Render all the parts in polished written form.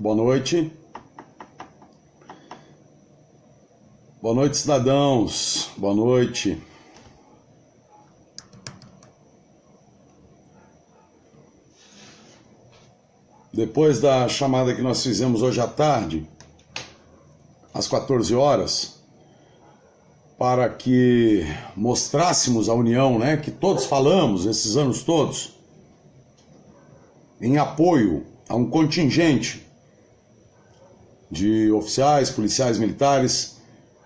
Boa noite. Boa noite, cidadãos. Boa noite. Depois da chamada que nós fizemos hoje à tarde, às 14 horas, para que mostrássemos a união, né, que todos falamos esses anos todos, em apoio a um contingente de oficiais, policiais militares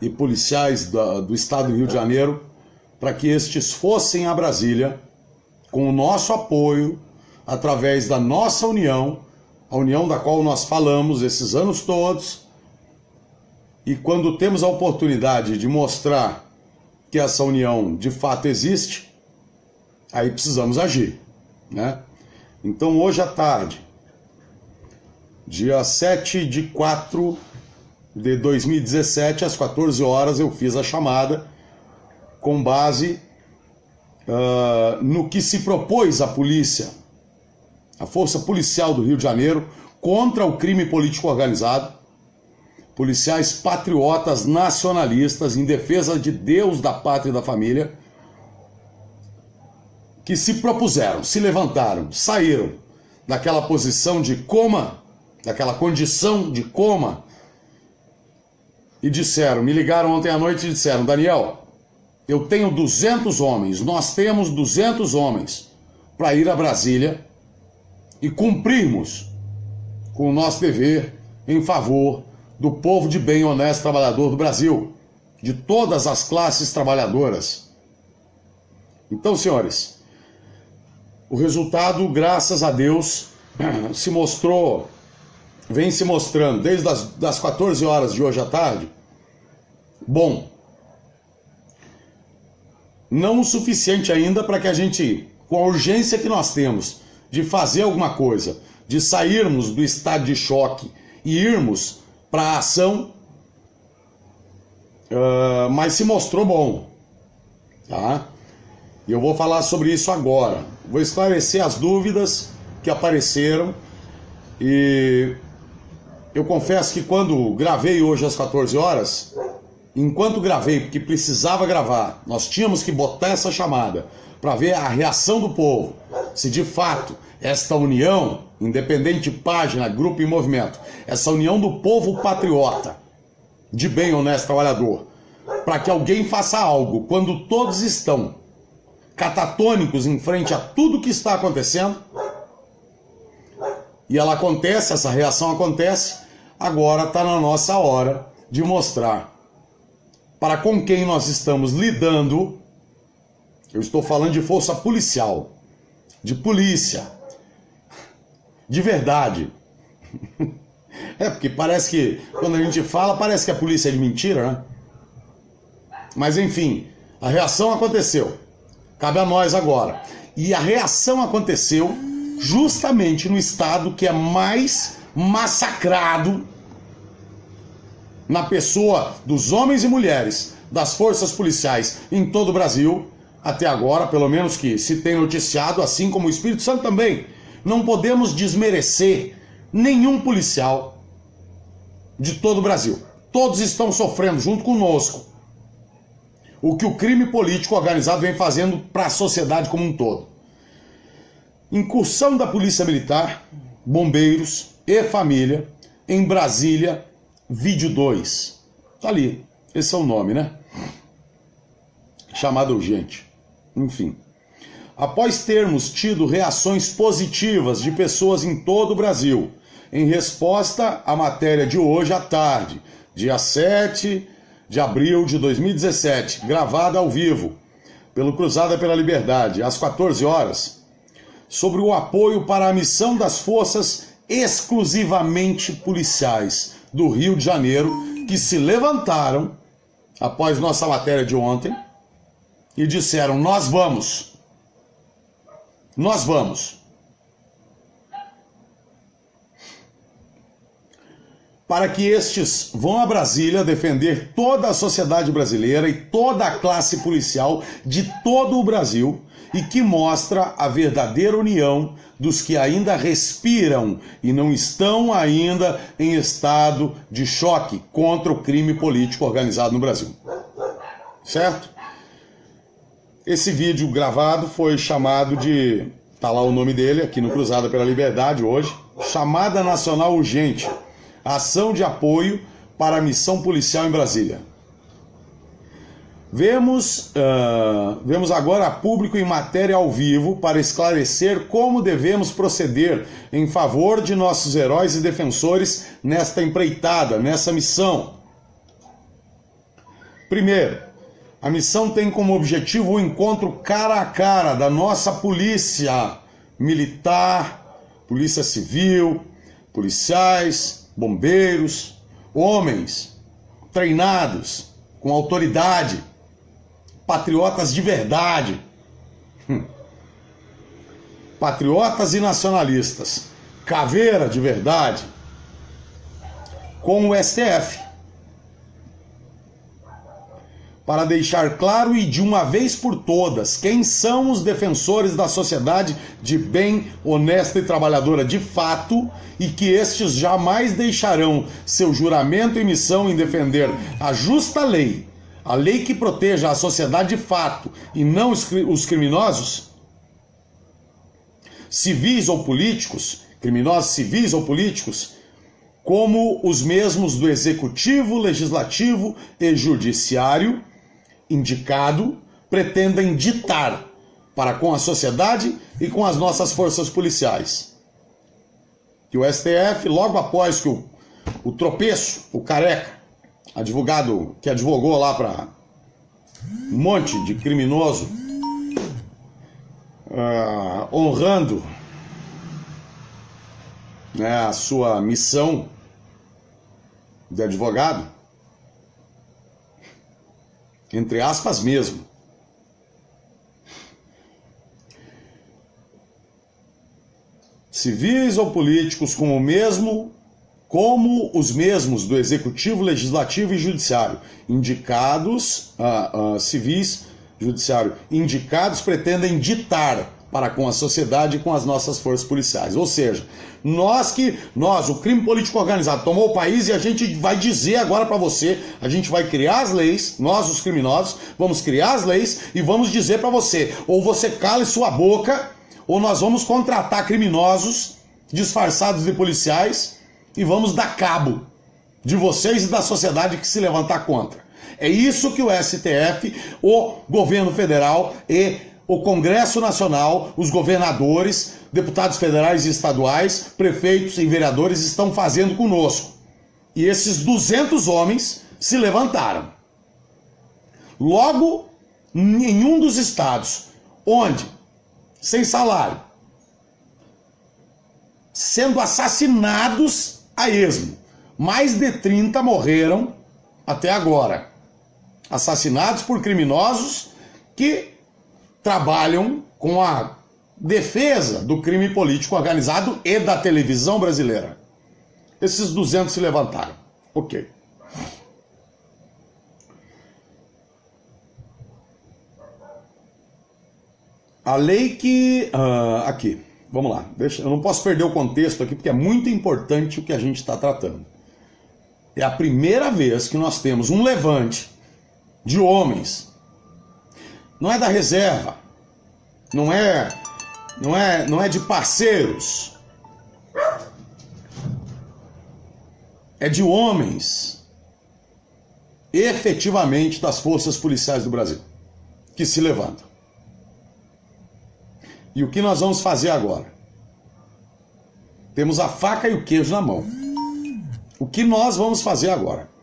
e policiais do estado do Rio de Janeiro, para que estes fossem a Brasília com o nosso apoio, através da nossa união, a união da qual nós falamos esses anos todos, e quando temos a oportunidade de mostrar que essa união de fato existe, aí precisamos agir, né? Então hoje à tarde, dia 7/4/2017, às 14 horas, eu fiz a chamada com base no que se propôs a polícia, a Força Policial do Rio de Janeiro, contra o crime político organizado, policiais patriotas nacionalistas em defesa de Deus, da pátria e da família, que se propuseram, se levantaram, saíram daquela posição de coma, daquela condição de coma, e disseram, me ligaram ontem à noite e disseram, Daniel, eu tenho 200 homens, nós temos 200 homens para ir a Brasília e cumprirmos com o nosso dever em favor do povo de bem, honesto, trabalhador do Brasil, de todas as classes trabalhadoras. Então, senhores, o resultado, graças a Deus, se mostrou, vem se mostrando desde das 14 horas de hoje à tarde, bom. Não o suficiente ainda para que a gente, com a urgência que nós temos de fazer alguma coisa, de sairmos do estado de choque e irmos para a ação, mas se mostrou bom, tá? E eu vou falar sobre isso agora. Vou esclarecer as dúvidas que apareceram. E eu confesso que quando gravei hoje às 14 horas, enquanto gravei, porque precisava gravar, nós tínhamos que botar essa chamada para ver a reação do povo, se de fato esta união, independente de página, grupo e movimento, essa união do povo patriota, de bem, honesto, trabalhador, para que alguém faça algo quando todos estão catatônicos em frente a tudo que está acontecendo, e ela acontece, essa reação acontece, agora está na nossa hora de mostrar para com quem nós estamos lidando. Eu estou falando de força policial, de polícia, de verdade. Porque parece que, quando a gente fala, parece que a polícia é de mentira, né? Mas enfim, a reação aconteceu. Cabe a nós agora. E a reação aconteceu justamente no estado que é mais massacrado, na pessoa dos homens e mulheres das forças policiais em todo o Brasil, até agora, pelo menos que se tem noticiado, assim como o Espírito Santo também. Não podemos desmerecer nenhum policial de todo o Brasil. Todos estão sofrendo junto conosco o que o crime político organizado vem fazendo para a sociedade como um todo. Incursão da Polícia Militar, Bombeiros e Família em Brasília, vídeo 2. Tá ali, esse é o nome, né? Chamada urgente. Enfim. Após termos tido reações positivas de pessoas em todo o Brasil, em resposta à matéria de hoje à tarde, dia 7 de abril de 2017, gravada ao vivo, pelo Cruzada pela Liberdade, às 14 horas, sobre o apoio para a missão das forças exclusivamente policiais do Rio de Janeiro, que se levantaram, após nossa matéria de ontem, e disseram, nós vamos. Nós vamos. para que estes vão a Brasília defender toda a sociedade brasileira e toda a classe policial de todo o Brasil e que mostra a verdadeira união dos que ainda respiram e não estão ainda em estado de choque contra o crime político organizado no Brasil. Certo? Esse vídeo gravado foi chamado de... Tá lá o nome dele aqui no Cruzada pela Liberdade hoje. Chamada Nacional Urgente. Ação de apoio para a missão policial em Brasília. Vemos agora a público em matéria ao vivo para esclarecer como devemos proceder em favor de nossos heróis e defensores nesta empreitada, nessa missão. Primeiro, a missão tem como objetivo o encontro cara a cara da nossa polícia militar, polícia civil, policiais, bombeiros, homens treinados, com autoridade, patriotas de verdade, patriotas e nacionalistas, caveira de verdade, com o STF, para deixar claro e de uma vez por todas quem são os defensores da sociedade de bem, honesta e trabalhadora de fato, e que estes jamais deixarão seu juramento e missão em defender a justa lei, a lei que proteja a sociedade de fato e não os criminosos, civis ou políticos, criminosos civis ou políticos, como os mesmos do Executivo, Legislativo e Judiciário, indicado, pretendem ditar para com a sociedade e com as nossas forças policiais. Que o STF, logo após que o tropeço, o careca, advogado que advogou lá para um monte de criminoso, honrando, né, a sua missão de advogado, entre aspas mesmo, civis ou políticos como os mesmos do Executivo, Legislativo e Judiciário, indicados, civis, Judiciário, indicados pretendem ditar para com a sociedade e com as nossas forças policiais. Ou seja, nós, o crime político organizado, tomou o país e a gente vai dizer agora para você, a gente vai criar as leis, nós os criminosos, vamos criar as leis e vamos dizer para você, ou você cale sua boca, ou nós vamos contratar criminosos disfarçados de policiais e vamos dar cabo de vocês e da sociedade que se levantar contra. É isso que o STF, o governo federal e o Congresso Nacional, os governadores, deputados federais e estaduais, prefeitos e vereadores estão fazendo conosco. E esses 200 homens se levantaram. Logo, em um dos estados, onde, sem salário, sendo assassinados a esmo, mais de 30 morreram até agora. Assassinados por criminosos que trabalham com a defesa do crime político organizado e da televisão brasileira. Esses 200 se levantaram. Ok. A lei que... aqui, vamos lá. Eu não posso perder o contexto aqui, porque é muito importante o que a gente está tratando. É a primeira vez que nós temos um levante de homens. Não é da reserva, não é de parceiros, é de homens, efetivamente das forças policiais do Brasil, que se levantam. E o que nós vamos fazer agora? Temos a faca e o queijo na mão. O que nós vamos fazer agora?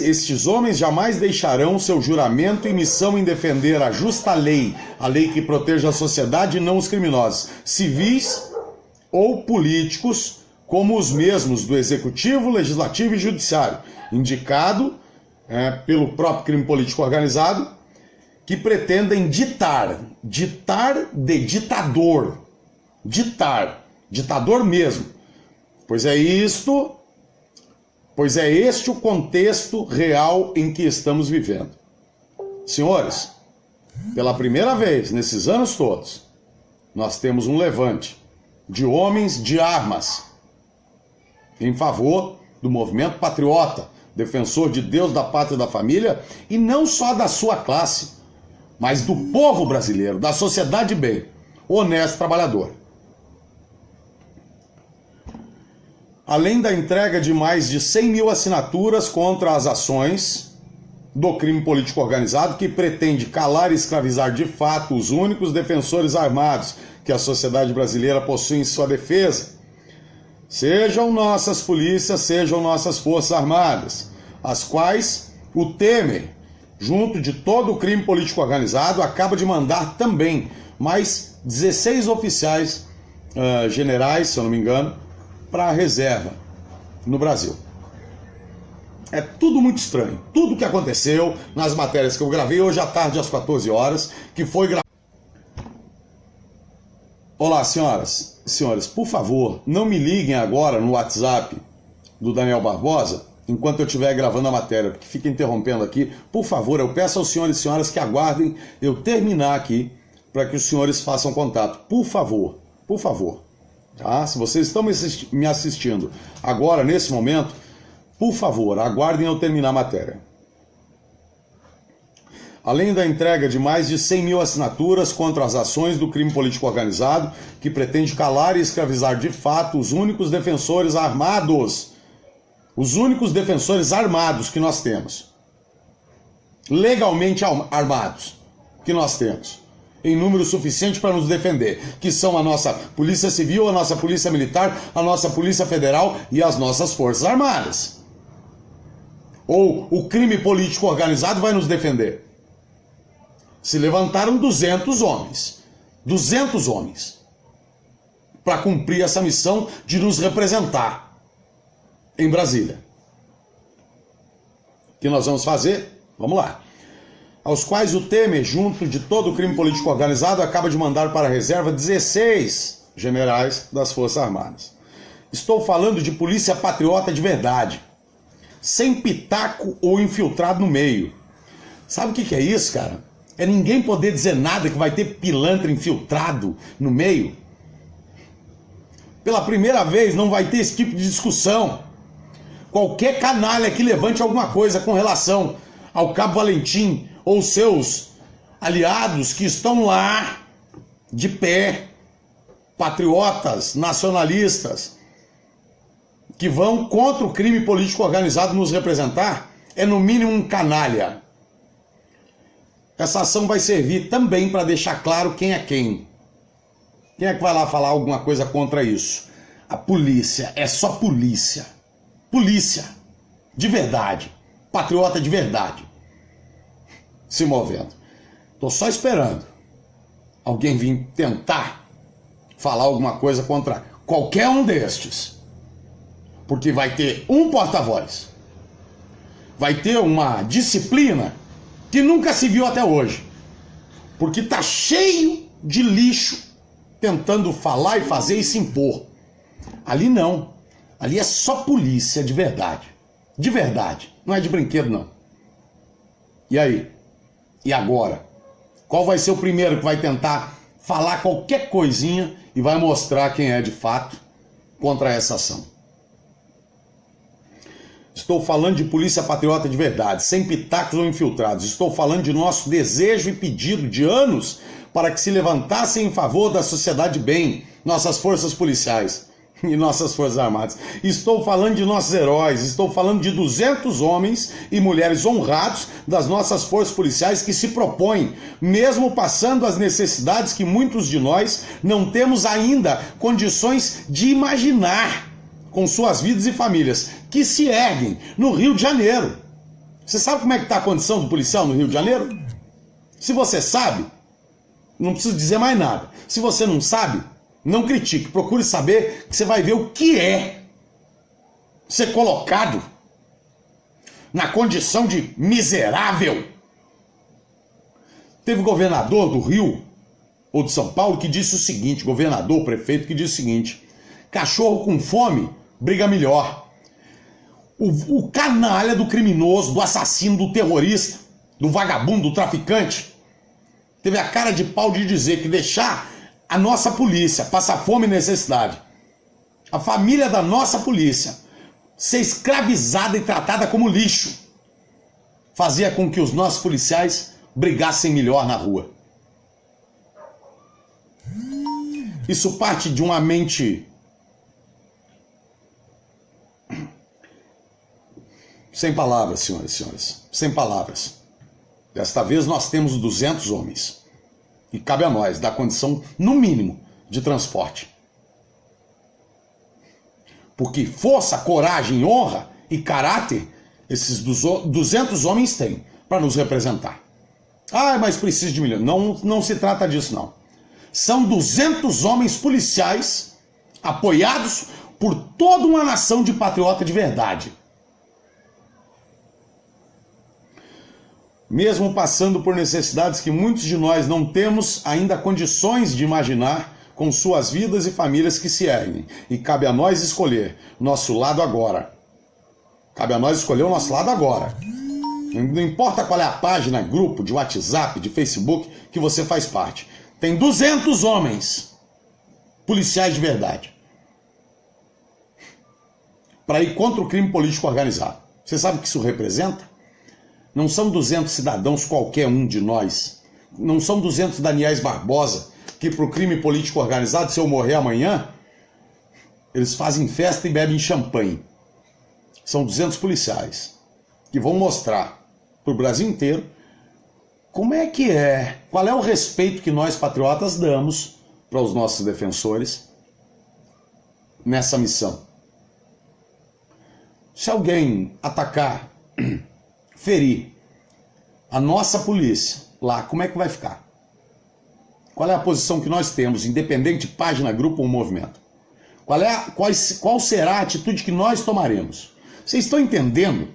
Estes homens jamais deixarão seu juramento e missão em defender a justa lei, a lei que proteja a sociedade e não os criminosos, civis ou políticos, como os mesmos do Executivo, Legislativo e Judiciário, indicado pelo próprio crime político organizado, que pretendem ditar de ditador, ditador mesmo, Pois é este o contexto real em que estamos vivendo. Senhores, pela primeira vez nesses anos todos, nós temos um levante de homens de armas em favor do movimento patriota, defensor de Deus, da pátria e da família, e não só da sua classe, mas do povo brasileiro, da sociedade bem, honesto, trabalhador. Além da entrega de mais de 100 mil assinaturas contra as ações do crime político organizado, que pretende calar e escravizar de fato os únicos defensores armados que a sociedade brasileira possui em sua defesa, sejam nossas polícias, sejam nossas forças armadas, as quais o Temer, junto de todo o crime político organizado, acaba de mandar também mais 16 oficiais generais, se eu não me engano, para a reserva no Brasil. É tudo muito estranho. Tudo que aconteceu nas matérias que eu gravei hoje à tarde às 14 horas, que foi gravado. Olá, senhoras e senhores, por favor, não me liguem agora no WhatsApp do Daniel Barbosa enquanto eu estiver gravando a matéria, porque fica interrompendo aqui. Por favor, eu peço aos senhores e senhoras que aguardem eu terminar aqui para que os senhores façam contato. Por favor, por favor. Tá? Se vocês estão me assistindo agora, nesse momento, por favor, aguardem eu terminar a matéria. Além da entrega de mais de 100 mil assinaturas contra as ações do crime político organizado, que pretende calar e escravizar de fato os únicos defensores armados que nós temos, legalmente armados que nós temos, em número suficiente para nos defender, que são a nossa Polícia Civil, a nossa Polícia Militar, a nossa Polícia Federal e as nossas Forças Armadas. Ou o crime político organizado vai nos defender? Se levantaram 200 homens para cumprir essa missão de nos representar em Brasília. O que nós vamos fazer? Vamos lá. Aos quais o Temer, junto de todo o crime político organizado, acaba de mandar para a reserva 16 generais das Forças Armadas. Estou falando de polícia patriota de verdade, sem pitaco ou infiltrado no meio. Sabe o que é isso, cara? É ninguém poder dizer nada que vai ter pilantra infiltrado no meio. Pela primeira vez não vai ter esse tipo de discussão. Qualquer canalha que levante alguma coisa com relação ao Cabo Valentim ou seus aliados que estão lá de pé, patriotas, nacionalistas, que vão contra o crime político organizado nos representar, é no mínimo um canalha. Essa ação vai servir também para deixar claro quem é quem. Quem é que vai lá falar alguma coisa contra isso? A polícia, é só polícia. Polícia, de verdade, patriota de verdade, se movendo. Estou só esperando alguém vir tentar falar alguma coisa contra qualquer um destes. Porque vai ter um porta-voz, vai ter uma disciplina que nunca se viu até hoje. Porque está cheio de lixo tentando falar e fazer e se impor. Ali não. Ali é só polícia de verdade. De verdade. Não é de brinquedo, não. E aí? E agora? Qual vai ser o primeiro que vai tentar falar qualquer coisinha e vai mostrar quem é de fato contra essa ação? Estou falando de polícia patriota de verdade, sem pitacos ou infiltrados. Estou falando de nosso desejo e pedido de anos para que se levantassem em favor da sociedade bem, nossas forças policiais e nossas forças armadas. Estou falando de nossos heróis, estou falando de 200 homens e mulheres honrados das nossas forças policiais que se propõem, mesmo passando as necessidades que muitos de nós não temos ainda condições de imaginar, com suas vidas e famílias, que se erguem no Rio de Janeiro. Você sabe como é que está a condição do policial no Rio de Janeiro? Se você sabe, não preciso dizer mais nada. Se você não sabe, não critique, procure saber, que você vai ver o que é ser colocado na condição de miserável. Teve governador do Rio, ou de São Paulo, que disse o seguinte, governador, prefeito, que disse o seguinte: cachorro com fome briga melhor. O canalha do criminoso, do assassino, do terrorista, do vagabundo, do traficante, teve a cara de pau de dizer que deixar a nossa polícia passar fome e necessidade, a família da nossa polícia ser escravizada e tratada como lixo, fazia com que os nossos policiais brigassem melhor na rua. Isso parte de uma mente sem palavras, senhoras e senhores, sem palavras. Desta vez nós temos 200 homens e cabe a nós dar condição, no mínimo, de transporte. Porque força, coragem, honra e caráter esses 200 homens têm para nos representar. Ah, mas precisa de milhões. Não se trata disso, não. São 200 homens policiais apoiados por toda uma nação de patriota de verdade. Mesmo passando por necessidades que muitos de nós não temos ainda condições de imaginar, com suas vidas e famílias que se erguem. E cabe a nós escolher nosso lado agora. Cabe a nós escolher o nosso lado agora. Não importa qual é a página, grupo, de WhatsApp, de Facebook que você faz parte. Tem 200 homens, policiais de verdade, para ir contra o crime político organizado. Você sabe o que isso representa? Não são 200 cidadãos qualquer um de nós. Não são 200 Daniéis Barbosa que para o crime político organizado, se eu morrer amanhã, eles fazem festa e bebem champanhe. São 200 policiais que vão mostrar para o Brasil inteiro como é que é, qual é o respeito que nós patriotas damos para os nossos defensores nessa missão. Se alguém atacar, ferir a nossa polícia lá, como é que vai ficar? Qual é a posição que nós temos, independente de página, grupo ou movimento? Qual será a atitude que nós tomaremos? Vocês estão entendendo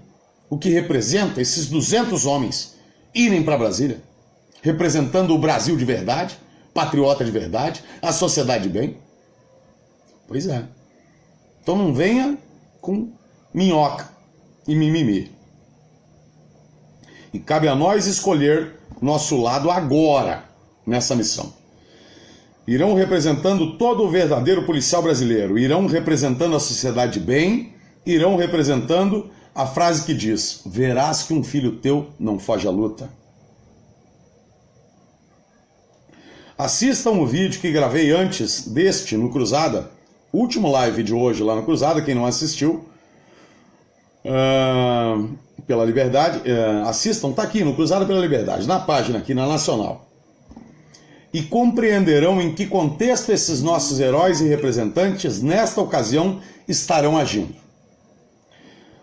o que representa esses 200 homens irem para Brasília, representando o Brasil de verdade, patriota de verdade, a sociedade de bem? Pois é. Então não venha com minhoca e mimimi. E cabe a nós escolher nosso lado agora nessa missão. Irão representando todo o verdadeiro policial brasileiro, irão representando a sociedade de bem, irão representando a frase que diz: verás que um filho teu não foge à luta. Assistam o vídeo que gravei antes deste no Cruzada, último live de hoje lá no Cruzada, quem não assistiu, pela Liberdade, assistam, tá aqui no Cruzada pela Liberdade, na página aqui na Nacional. E compreenderão em que contexto esses nossos heróis e representantes, nesta ocasião, estarão agindo.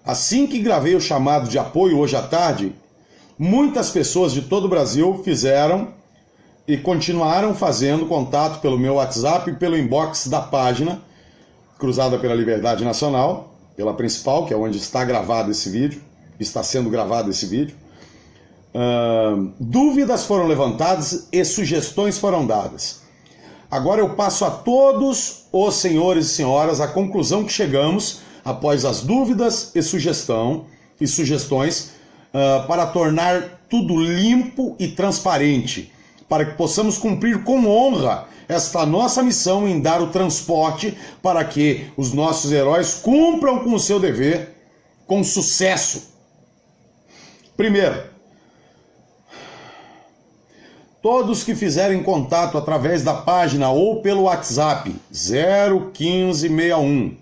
Assim que gravei o chamado de apoio hoje à tarde, muitas pessoas de todo o Brasil fizeram e continuaram fazendo contato pelo meu WhatsApp e pelo inbox da página Cruzada pela Liberdade Nacional, pela principal, que é onde está gravado esse vídeo, está sendo gravado esse vídeo. Dúvidas foram levantadas e sugestões foram dadas. Agora eu passo a todos os senhores e senhoras a conclusão que chegamos após as dúvidas e sugestões para tornar tudo limpo e transparente, para que possamos cumprir com honra esta nossa missão em dar o transporte para que os nossos heróis cumpram com o seu dever com sucesso. Primeiro, todos que fizerem contato através da página ou pelo WhatsApp 01561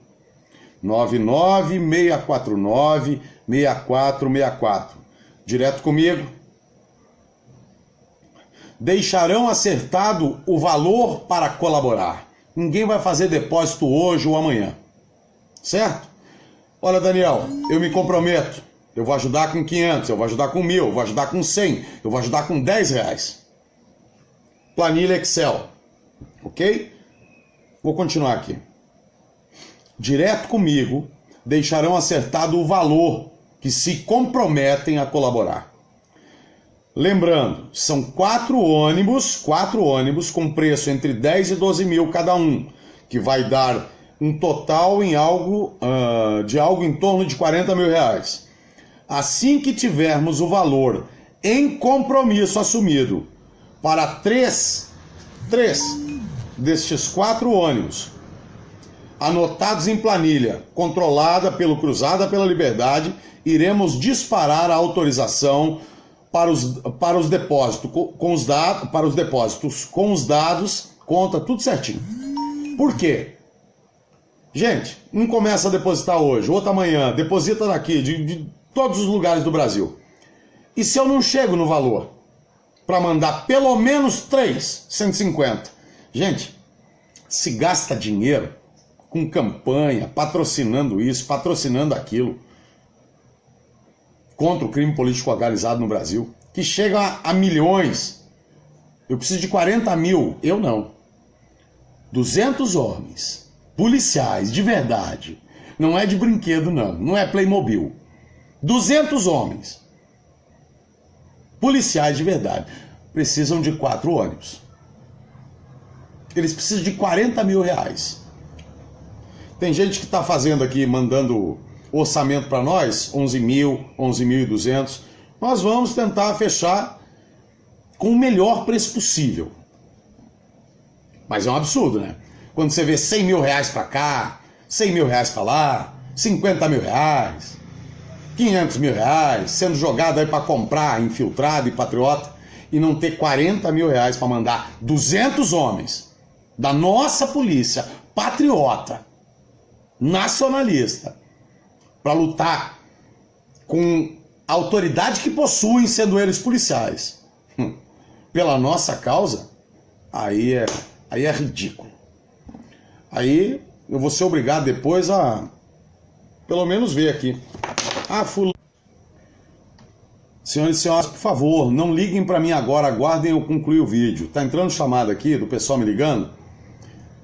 99649 6464, direto comigo, deixarão acertado o valor para colaborar. Ninguém vai fazer depósito hoje ou amanhã, certo? Olha, Daniel, eu me comprometo, eu vou ajudar com 500, eu vou ajudar com 1.000, eu vou ajudar com 100, eu vou ajudar com 10 reais. Planilha Excel, ok? Vou continuar aqui. Direto comigo, deixarão acertado o valor que se comprometem a colaborar. Lembrando, são 4 ônibus com preço entre 10 e 12 mil cada um, que vai dar um total em de algo em torno de 40 mil reais. Assim que tivermos o valor em compromisso assumido para três destes 4 ônibus, anotados em planilha, controlada pelo Cruzada pela Liberdade, iremos disparar a autorização para os depósitos, com os dados, conta tudo certinho. Por quê? Gente, um começa a depositar hoje, outro amanhã, deposita daqui, de todos os lugares do Brasil. E se eu não chego no valor para mandar pelo menos 150? Gente, se gasta dinheiro com campanha, patrocinando isso, patrocinando aquilo, contra o crime político organizado no Brasil, que chega a milhões. Eu preciso de 40 mil, eu não. 200 homens, policiais de verdade, não é de brinquedo não, não é Playmobil. 200 homens, policiais de verdade, precisam de 4 ônibus. Eles precisam de 40 mil reais. Tem gente que está fazendo aqui, mandando orçamento para nós, 11 mil, 11.200. Nós vamos tentar fechar com o melhor preço possível. Mas é um absurdo, né? Quando você vê 100 mil reais para cá, 100 mil reais para lá, 50 mil reais, 500 mil reais, sendo jogado aí para comprar infiltrado e patriota, e não ter 40 mil reais para mandar 200 homens da nossa polícia, patriota, nacionalista, para lutar com a autoridade que possuem, sendo eles policiais, pela nossa causa, aí é ridículo. Aí eu vou ser obrigado depois a, pelo menos, ver aqui. Fulano. Senhores e senhoras, por favor, não liguem para mim agora, aguardem eu concluir o vídeo. Tá entrando chamada aqui do pessoal me ligando.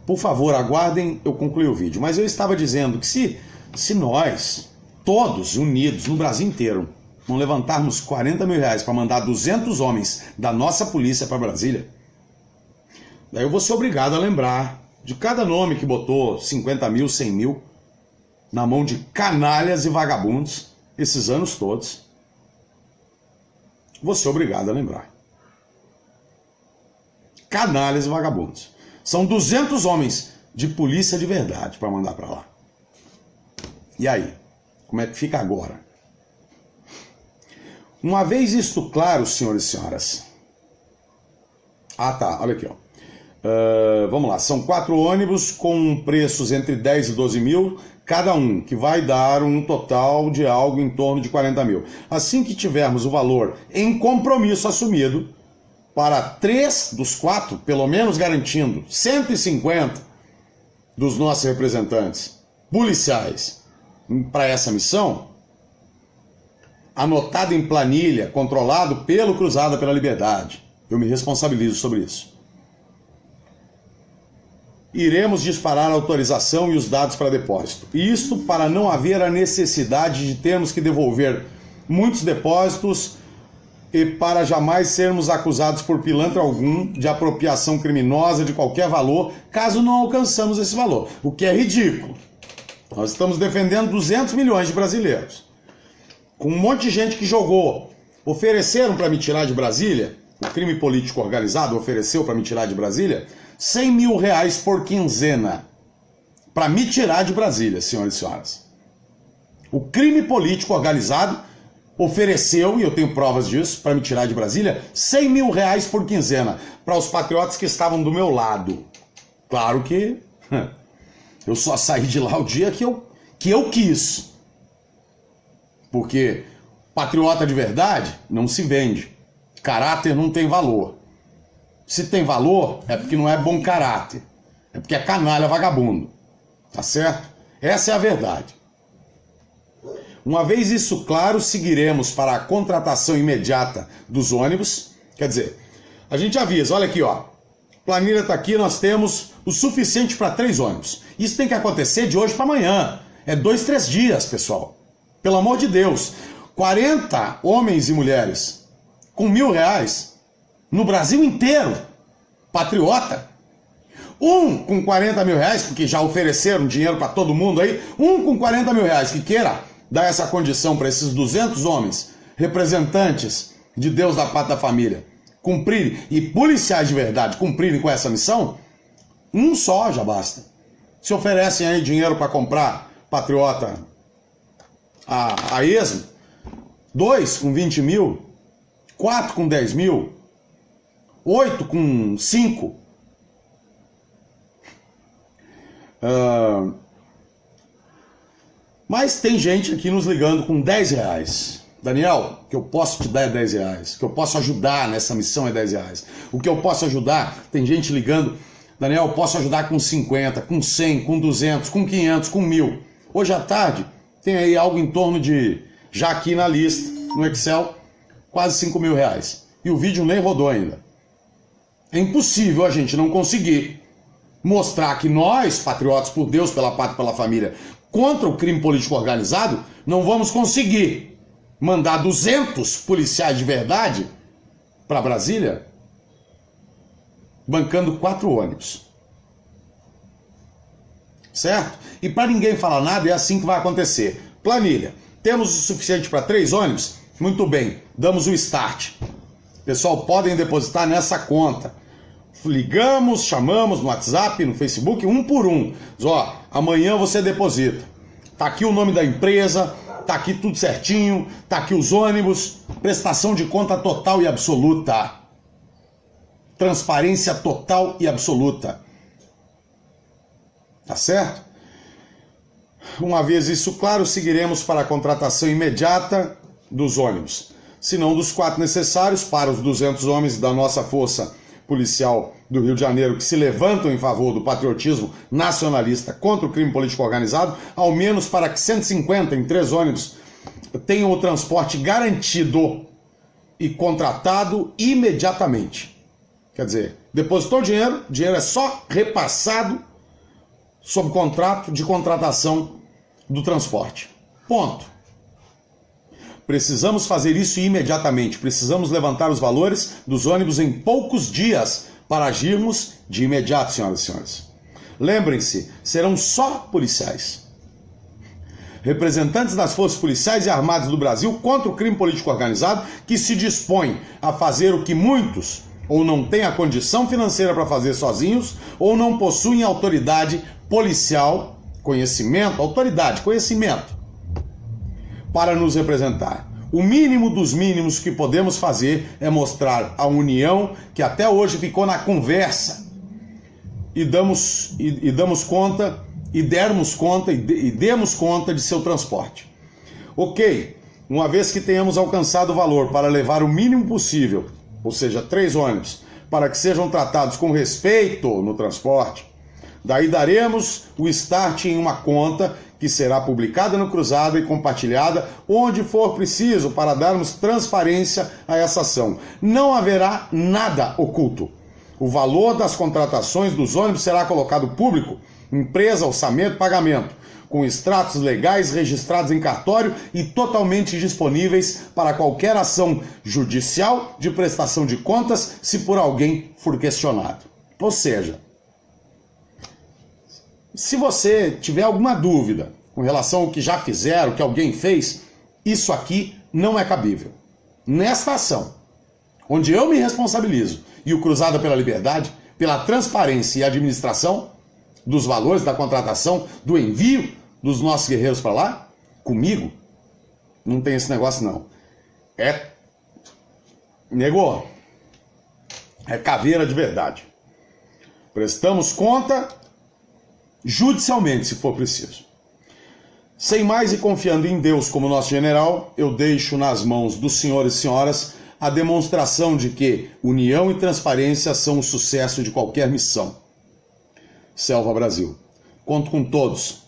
Por favor, aguardem eu concluir o vídeo. Mas eu estava dizendo que se nós, todos unidos no Brasil inteiro, não levantarmos 40 mil reais para mandar 200 homens da nossa polícia para Brasília, daí eu vou ser obrigado a lembrar de cada nome que botou 50 mil, 100 mil na mão de canalhas e vagabundos esses anos todos. Vou ser obrigado a lembrar. Canalhas e vagabundos. São 200 homens de polícia de verdade para mandar para lá. E aí? Como é que fica agora? Uma vez isto claro, senhores e senhoras. Olha aqui, ó. Vamos lá, são 4 ônibus com preços entre 10 e 12 mil cada um, que vai dar um total de algo em torno de 40 mil. Assim que tivermos o valor em compromisso assumido, para 3 dos 4, pelo menos garantindo 150 dos nossos representantes policiais para essa missão, anotado em planilha, controlado pelo Cruzada pela Liberdade, eu me responsabilizo sobre isso. Iremos disparar a autorização e os dados para depósito. Isto para não haver a necessidade de termos que devolver muitos depósitos e para jamais sermos acusados por pilantra algum de apropriação criminosa de qualquer valor, caso não alcançamos esse valor, o que é ridículo. Nós estamos defendendo 200 milhões de brasileiros, com um monte de gente que jogou, ofereceram para me tirar de Brasília, o crime político organizado ofereceu para me tirar de Brasília, 100 mil reais por quinzena, para me tirar de Brasília, senhores e senhoras. O crime político organizado ofereceu, e eu tenho provas disso, para me tirar de Brasília, 100 mil reais por quinzena, para os patriotas que estavam do meu lado. Claro que eu só saí de lá o dia que eu quis. Porque patriota de verdade não se vende. Caráter não tem valor. Se tem valor, é porque não é bom caráter. É porque é canalha, vagabundo. Tá certo? Essa é a verdade. Uma vez isso claro, seguiremos para a contratação imediata dos ônibus. Quer dizer, a gente avisa, olha aqui, ó. Planilha está aqui, nós temos o suficiente para 3 ônibus. Isso tem que acontecer de hoje para amanhã. É 2, 3 dias, pessoal. Pelo amor de Deus. 40 homens e mulheres com 1.000 reais no Brasil inteiro. Patriota. Um com 40 mil reais, porque já ofereceram dinheiro para todo mundo aí, um com 40 mil reais que queira dar essa condição para esses 200 homens, representantes de Deus da Pátria da Família, cumprirem, e policiais de verdade cumprirem com essa missão, um só já basta. Se oferecem aí dinheiro para comprar patriota a esmo, 2 com 20 mil, 4 com 10 mil, 8 com 5. Mas tem gente aqui nos ligando com 10 reais. Daniel, o que eu posso te dar é 10 reais. O que eu posso ajudar nessa missão é 10 reais. O que eu posso ajudar, tem gente ligando, Daniel, eu posso ajudar com 50, com 100, com 200, com 500, com 1000. Hoje à tarde tem aí algo em torno de, já aqui na lista, no Excel, quase 5 mil reais. E o vídeo nem rodou ainda. É impossível a gente não conseguir mostrar que nós, patriotas por Deus, pela pátria e pela família, contra o crime político organizado, não vamos conseguir mandar 200 policiais de verdade para Brasília, bancando 4 ônibus. Certo? E para ninguém falar nada, é assim que vai acontecer. Planilha. Temos o suficiente para 3 ônibus? Muito bem, damos o start. Pessoal, podem depositar nessa conta. Ligamos, chamamos no WhatsApp, no Facebook, um por um. Diz, ó, amanhã você deposita. Tá aqui o nome da empresa, tá aqui tudo certinho, tá aqui os ônibus, prestação de conta total e absoluta. Transparência total e absoluta. Tá certo? Uma vez isso claro, seguiremos para a contratação imediata dos ônibus. Se não dos 4 necessários para os 200 homens da nossa força policial do Rio de Janeiro que se levantam em favor do patriotismo nacionalista contra o crime político organizado, ao menos para que 150 em 3 ônibus tenham o transporte garantido e contratado imediatamente. Quer dizer, depositou o dinheiro é só repassado sob contrato de contratação do transporte. Ponto. Precisamos fazer isso imediatamente. Precisamos levantar os valores dos ônibus em poucos dias para agirmos de imediato, senhoras e senhores. Lembrem-se, serão só policiais. Representantes das forças policiais e armadas do Brasil contra o crime político organizado que se dispõem a fazer o que muitos ou não têm a condição financeira para fazer sozinhos ou não possuem autoridade policial, conhecimento, autoridade, conhecimento, para nos representar. O mínimo dos mínimos que podemos fazer é mostrar a união que até hoje ficou na conversa e demos conta e demos conta de seu transporte. Ok, uma vez que tenhamos alcançado o valor para levar o mínimo possível, ou seja, 3 ônibus, para que sejam tratados com respeito no transporte, daí daremos o start em uma conta que será publicada no Cruzado e compartilhada onde for preciso para darmos transparência a essa ação. Não haverá nada oculto. O valor das contratações dos ônibus será colocado público, empresa, orçamento, pagamento, com extratos legais registrados em cartório e totalmente disponíveis para qualquer ação judicial de prestação de contas se por alguém for questionado. Ou seja, se você tiver alguma dúvida com relação ao que já fizeram, o que alguém fez, isso aqui não é cabível. Nesta ação, onde eu me responsabilizo e o Cruzada pela Liberdade, pela transparência e administração dos valores da contratação, do envio dos nossos guerreiros para lá, comigo, não tem esse negócio não. Negou. É caveira de verdade. Prestamos conta judicialmente, se for preciso. Sem mais e confiando em Deus como nosso general, eu deixo nas mãos dos senhores e senhoras a demonstração de que união e transparência são o sucesso de qualquer missão. Selva Brasil. Conto com todos.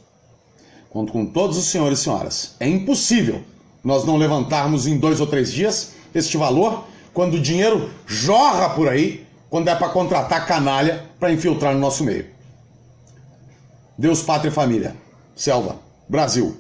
Conto com todos os senhores e senhoras. É impossível nós não levantarmos em 2 ou 3 dias este valor quando o dinheiro jorra por aí, quando é para contratar canalha para infiltrar no nosso meio. Deus, pátria e família. Selva, Brasil.